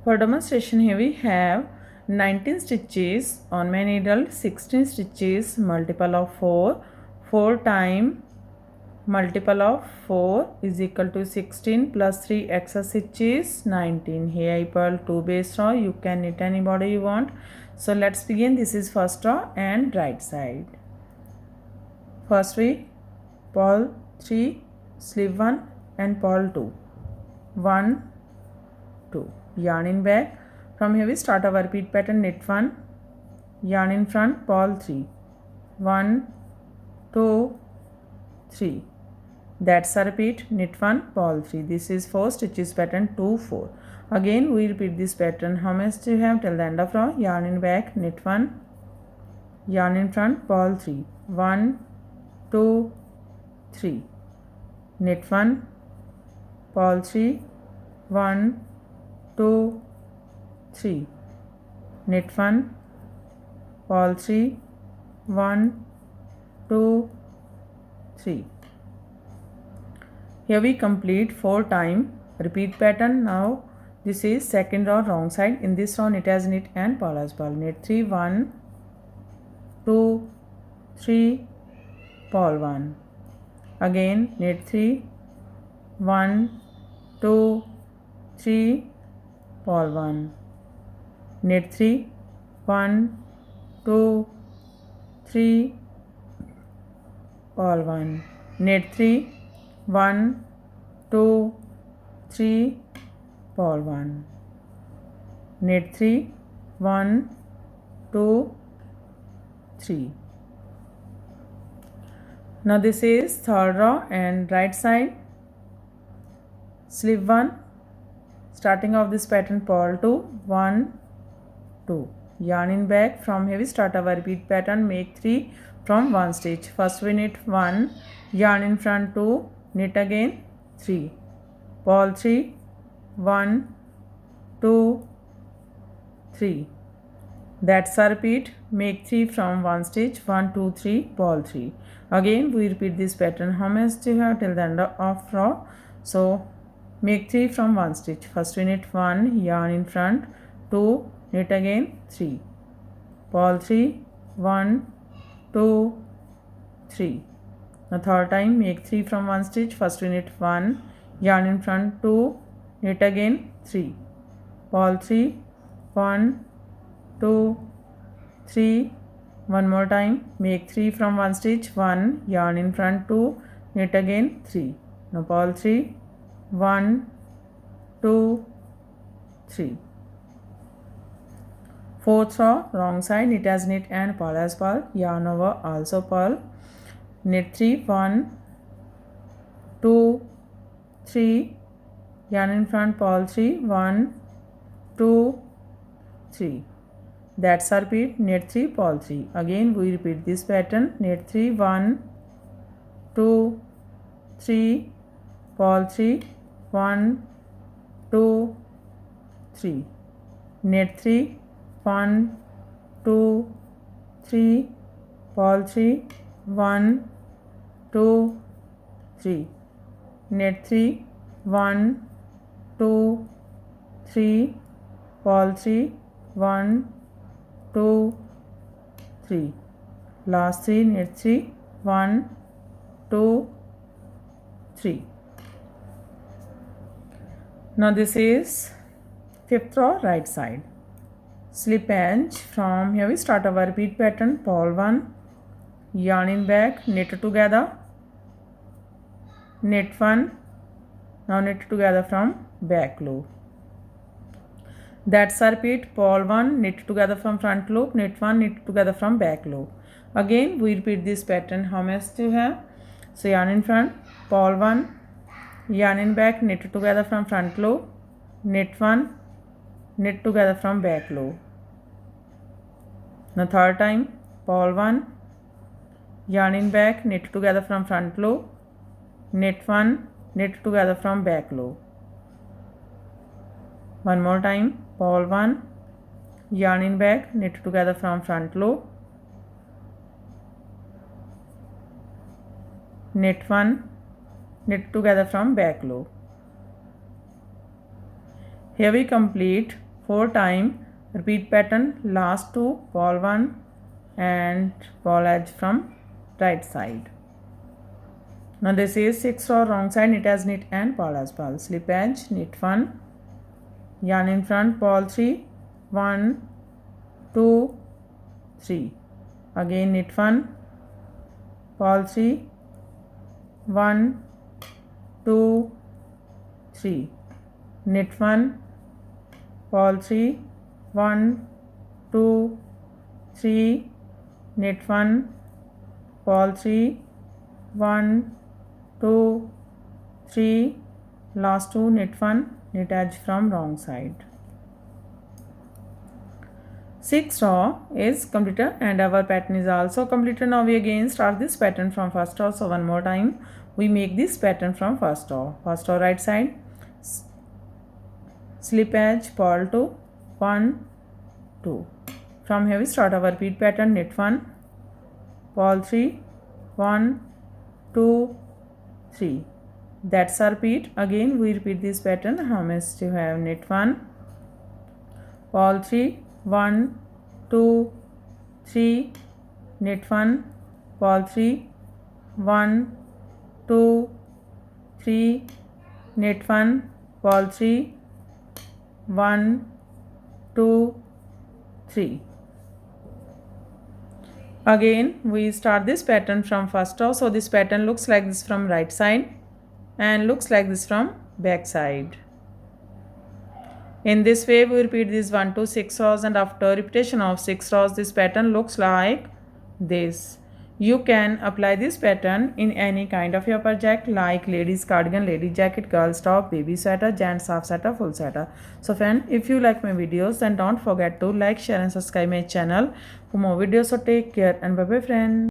For demonstration, here we have 19 stitches on my needle, 16 stitches, multiple of 4, 4 time multiple of 4 is equal to 16 plus 3 extra stitches, 19. Here I purl 2 base row. You can knit any border you want. So let's begin. This is first row and right side. First we purl 3, slip 1 and purl 2. 1, 2. Yarn in back. From here we start our repeat pattern. Knit 1, yarn in front, purl 3. 1, 2, 3. That's a repeat. Knit 1, purl 3. This is 4 stitches pattern 2, 4. Again we repeat this pattern. How much do you have till the end of row? Yarn in back, knit 1, yarn in front, purl 3. 1, 2, 3. Knit 1, purl 3. 1, 2, 3. Knit 1, purl 3. 1, 2, 3. Here we complete 4 time repeat pattern. Now this is second row wrong side. In this row knit as knit and purl as purl. Knit 3, 1, 2, 3, purl 1. Again knit 3, 1, 2, 3, purl 1. Knit 3, 1, 2, 3, purl 1. Knit 3, 1, 2, 3, purl 1. Knit 3, 1, 2, 3. Now this is third row and right side. Slip 1, starting of this pattern, purl 2, 1, 2. Yarn in back. From here we start our repeat pattern. Make 3 from 1 stitch. First we knit 1, yarn in front 2, knit again 3, purl 3, 1, 2, 3. That's a repeat. Make 3 from 1 stitch. 1, 2, 3, purl 3. Again we repeat this pattern. How much do you have till the end of row? So make 3 from 1 stitch. First we knit 1, yarn in front, 2, knit again 3, purl 3, 1, 2, 3. The third time make 3 from 1 stitch. First we knit 1, yarn in front, 2, knit again 3, purl 3, 1, 2, 3. One more time make 3 from 1 stitch. 1, yarn in front, 2, knit again 3. Now purl 3, 1, 2, 3. Fourth row wrong side, knit as knit and purl as purl. Yarn over, also purl. Knit 3, 1, 2, 3. Yarn in front, purl 3, 1, 2, 3. That's our repeat. Knit 3, purl 3. Again we repeat this pattern. Knit 3, 1, 2, 3, purl 3, 1, 2, 3. Knit 3, 1, 2, 3, purl 3, 1, 2, 3. Knit 3, 1, 2, 3, purl 3, 1, 2, 3. Last 3, knit 3, 1, 2, 3. Now this is fifth row right side. Slip edge. From here we start our repeat pattern. Purl 1, yarn in back, knit together, knit 1. Now knit together from back loop. That's a repeat. Purl 1, knit together from front loop, knit 1, knit together from back loop. Again we repeat this pattern. How much do you have? So yarn in front, purl 1, yarn in back, knit together from front loop, knit 1, knit together from back loop. Now third time, purl 1, yarn in back, knit together from front loop, knit 1, knit together from back loop. One more time, purl 1, yarn in back, knit together from front loop, knit 1, knit together from back loop. Here we complete 4 times. Repeat pattern. Last 2 ball 1 and ball edge from right side. Now this is 6 row wrong side, knit as knit and purl as purl. Slip edge, knit 1, yarn in front, purl 3, 1, 2, 3. Again knit 1, purl 3, 1, 2, 3. Knit 1, purl 3, 1, 2, 3. Knit 1, purl 3, 1, 2, 3. Last 2 knit 1, knit edge from wrong side. 6 row is completed and our pattern is also completed. Now we again start this pattern from first row. So one more time we make this pattern from first row. First row right side, slip edge, purl 2, 1, 2. From here we start our repeat pattern. Knit 1, purl 3, 1, 2, 3. That's our repeat. Again we repeat this pattern. How much you have? Knit 1, purl 3, 1, 2, 3. Knit 1, purl 3, 1, 2, 3. Knit 1, purl 3, 1, 2, 3. Again we start this pattern from first row. So this pattern looks like this from right side and looks like this from back side. In this way we repeat these 1 to 6 rows, and after repetition of 6 rows this pattern looks like this. You can apply this pattern in any kind of your project like ladies cardigan, lady jacket, girls top, baby sweater, gents half sweater, full sweater. So friend, if you like my videos then don't forget to like, share and subscribe my channel for more videos. So take care and bye bye friend.